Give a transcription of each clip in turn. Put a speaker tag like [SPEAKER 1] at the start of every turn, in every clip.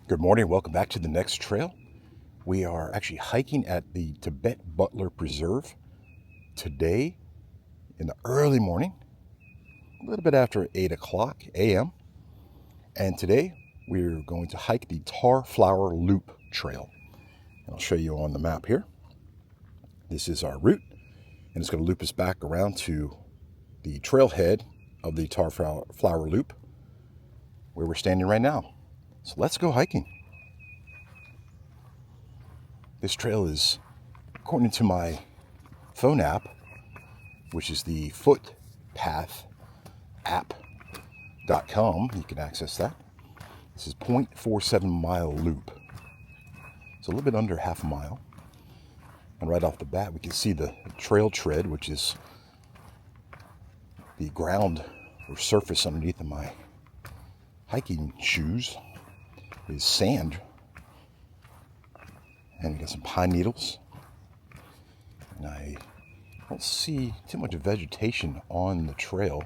[SPEAKER 1] Good morning. Welcome back to the next trail. We are actually hiking at the Tibet-Butler Preserve today in the early morning, a little bit after 8 o'clock a.m. And today we're going to hike the Tarflower Loop trail. And I'll show you on the map here. This is our route, and it's going to loop us back around to the trailhead of the Tarflower Loop where we're standing right now. So let's go hiking. This trail is, according to my phone app, which is the footpathapp.com, you can access that. This is 0.47 mile loop. It's a little bit under half a mile. And right off the bat, we can see the trail tread, which is the ground or surface underneath of my hiking shoes, is sand. And we got some pine needles. And I don't see too much vegetation on the trail.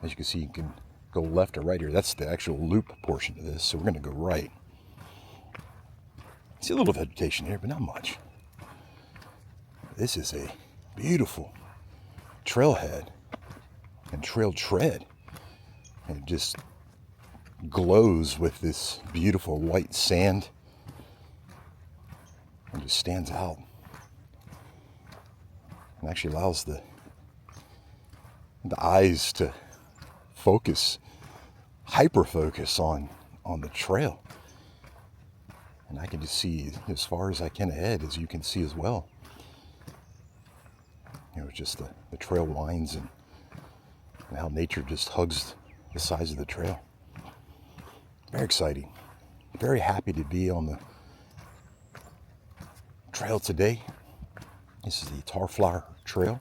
[SPEAKER 1] As you can see, you can go left or right here. That's the actual loop portion of this, so we're going to go right. See a little vegetation here, but not much. This is a beautiful trailhead and trail tread. And it just glows with this beautiful white sand. It just stands out and actually allows the eyes to focus, hyper focus on the trail. And I can just see as far as I can ahead, as you can see as well. Just the trail winds and how nature just hugs the sides of the trail. Very exciting. Very happy to be on the trail today. This is the Tarflower Trail,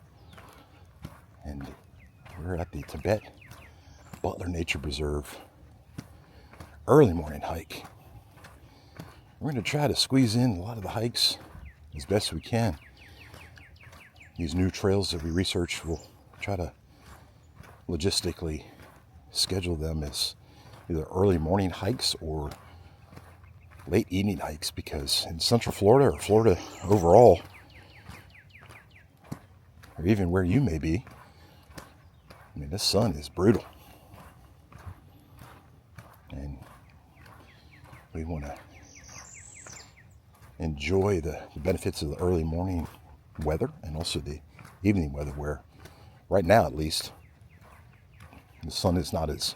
[SPEAKER 1] and we're at the Tibet-Butler Nature Preserve early morning hike. We're going to try to squeeze in a lot of the hikes as best we can. These new trails that we research, we'll try to logistically schedule them as either early morning hikes or late evening hikes, because in Central Florida or Florida overall, or even where you may be, I mean, this sun is brutal. And we want to enjoy the benefits of the early morning weather and also the evening weather, where right now at least the sun is not as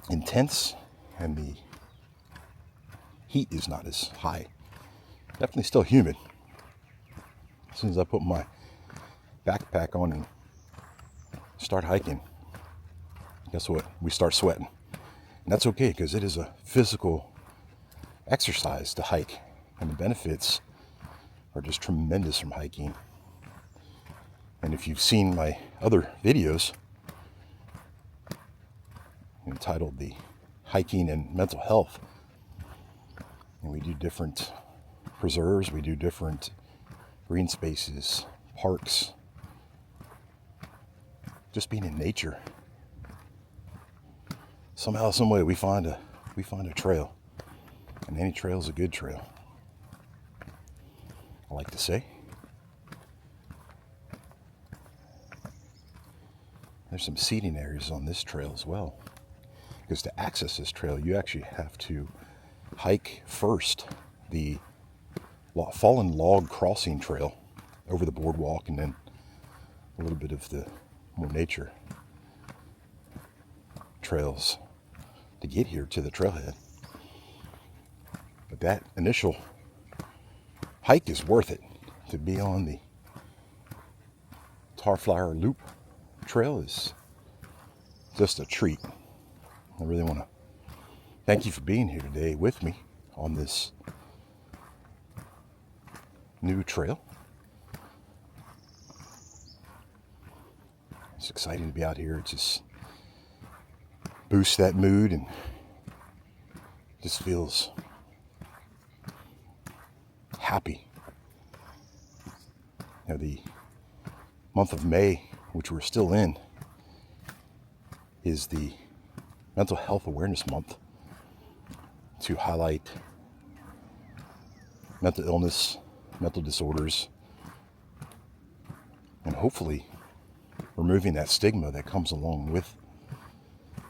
[SPEAKER 1] intense and the heat is not as high. Definitely still humid. As soon as I put my backpack on and start hiking, guess what? We start sweating. And that's okay, because it is a physical exercise to hike, and the benefits are just tremendous from hiking. And if you've seen my other videos entitled The Hiking and Mental Health, and we do different preserves, we do different green spaces, parks, just being in nature. Somehow, some way, we find a trail, and any trail is a good trail, I like to say. There's some seating areas on this trail as well, because to access this trail, you actually have to hike first the fallen log crossing trail over the boardwalk, and then a little bit of the more nature trails to get here to the trailhead. But that initial hike is worth it. To be on the Tarflower Loop trail is just a treat. I really want to thank you for being here today with me on this new trail. It's exciting to be out here. It just boosts that mood and just feels happy. The month of May, which we're still in, is the Mental Health Awareness Month. to highlight mental illness, mental disorders, and hopefully removing that stigma that comes along with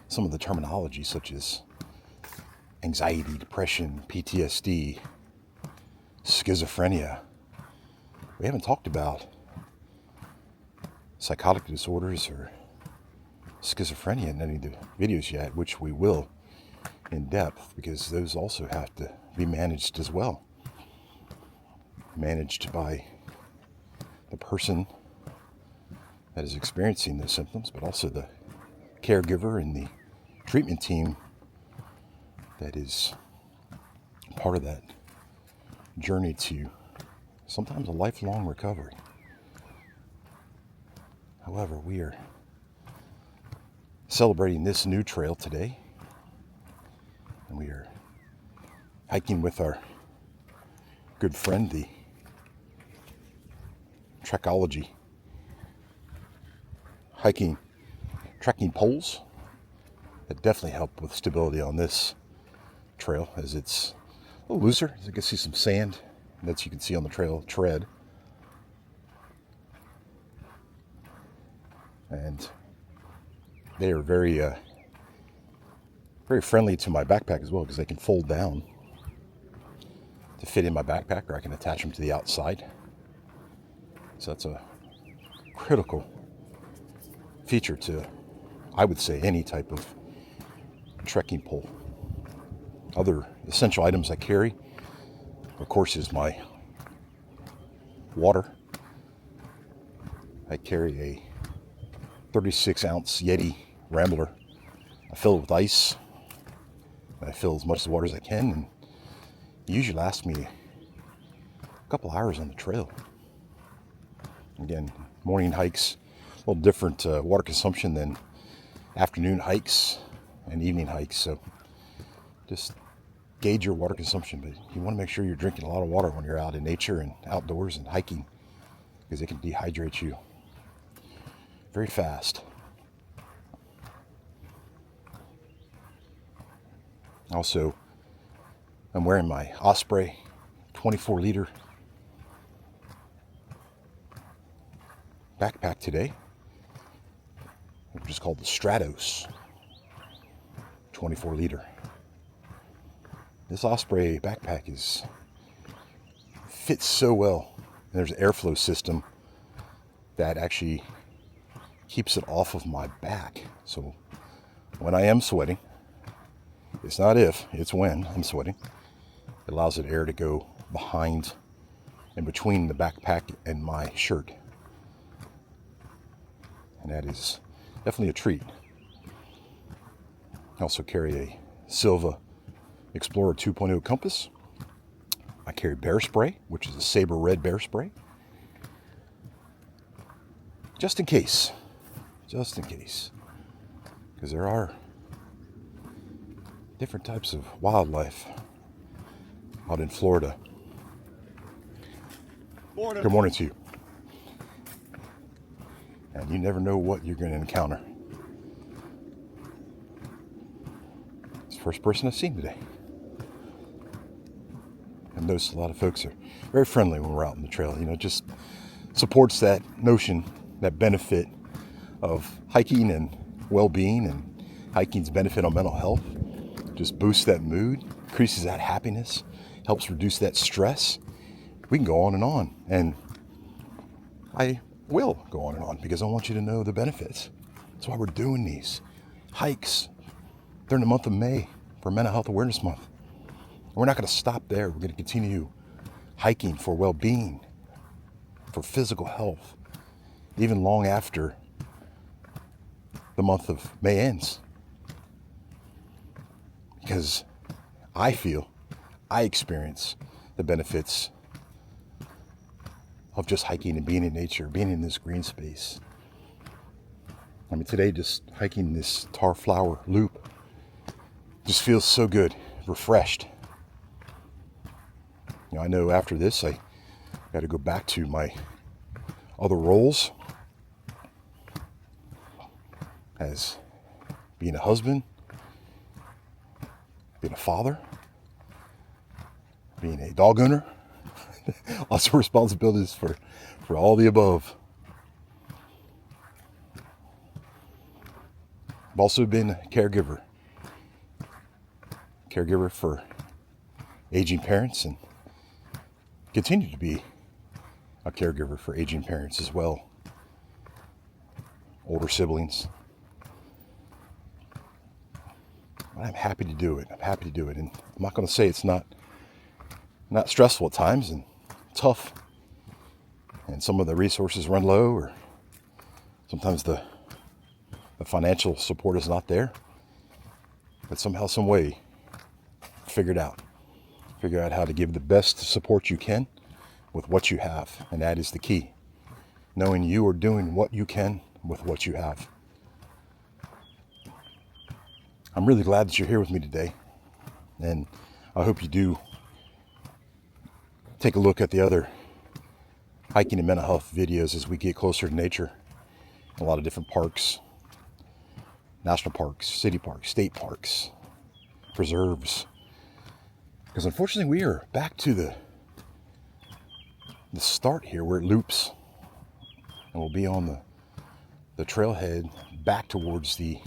[SPEAKER 1] some of the terminology such as anxiety, depression, PTSD, schizophrenia. We haven't talked about psychotic disorders or schizophrenia in any of the videos yet, which we will in depth, because those also have to be managed as well. Managed by the person that is experiencing those symptoms, but also the caregiver and the treatment team that is part of that journey to sometimes a lifelong recovery. However, we are celebrating this new trail today, and we are hiking with our good friend, the Trekology trekking poles that definitely help with stability on this trail, as it's a little looser. As you can see some sand that you can see on the trail tread, and they are very friendly to my backpack as well, because they can fold down to fit in my backpack, or I can attach them to the outside. So that's a critical feature to, I would say, any type of trekking pole. Other essential items I carry, of course, is my water. I carry a 36-ounce Yeti Rambler. I fill it with ice. I fill as much water as I can, and it usually lasts me a couple hours on the trail. Again, morning hikes, a little different water consumption than afternoon hikes and evening hikes. So just gauge your water consumption, but you want to make sure you're drinking a lot of water when you're out in nature and outdoors and hiking, because it can dehydrate you very fast. Also, I'm wearing my Osprey 24-liter backpack today, which is called the Stratos 24-liter. This Osprey backpack fits so well. And there's an airflow system that actually keeps it off of my back. So when I am sweating, it's not if, it's when I'm sweating, it allows the air to go behind and between the backpack and my shirt. And that is definitely a treat. I also carry a Silva Explorer 2.0 compass. I carry bear spray, which is a saber red bear spray, just in case, because there are different types of wildlife out in Florida. Good morning to you. And you never know what you're going to encounter. It's the first person I've seen today. I've noticed a lot of folks are very friendly when we're out on the trail. You know, just supports that notion, that benefit of hiking and well-being, and hiking's benefit on mental health. Just boosts that mood, increases that happiness, helps reduce that stress. We can go on, and I will go on, because I want you to know the benefits. That's why we're doing these hikes during the month of May for Mental Health Awareness Month. And we're not going to stop there. We're going to continue hiking for well-being, for physical health, even long after the month of May ends. Because I experience the benefits of just hiking and being in nature, being in this green space. I mean, today just hiking this Tarflower Loop just feels so good, refreshed. You know, I know after this I got to go back to my other roles as being a husband, being a father, being a dog owner, also responsibilities for all the above. I've also been a caregiver for aging parents, and continue to be a caregiver for aging parents as well, older siblings. I'm happy to do it. And I'm not going to say it's not stressful at times and tough, and some of the resources run low, or sometimes the financial support is not there. But somehow, some way, figure out how to give the best support you can with what you have, and that is the key. Knowing you are doing what you can with what you have. I'm really glad that you're here with me today, and I hope you do take a look at the other hiking and mental health videos as we get closer to nature. A lot of different parks, national parks, city parks, state parks, preserves. Because unfortunately we are back to the start here where it loops, and we'll be on the trailhead back towards the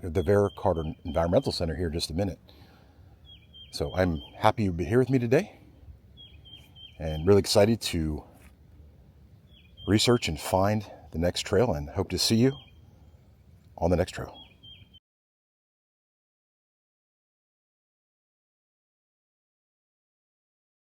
[SPEAKER 1] Vera Carter Environmental Center here in just a minute. So I'm happy you'll be here with me today, and really excited to research and find the next trail, and hope to see you on the next trail.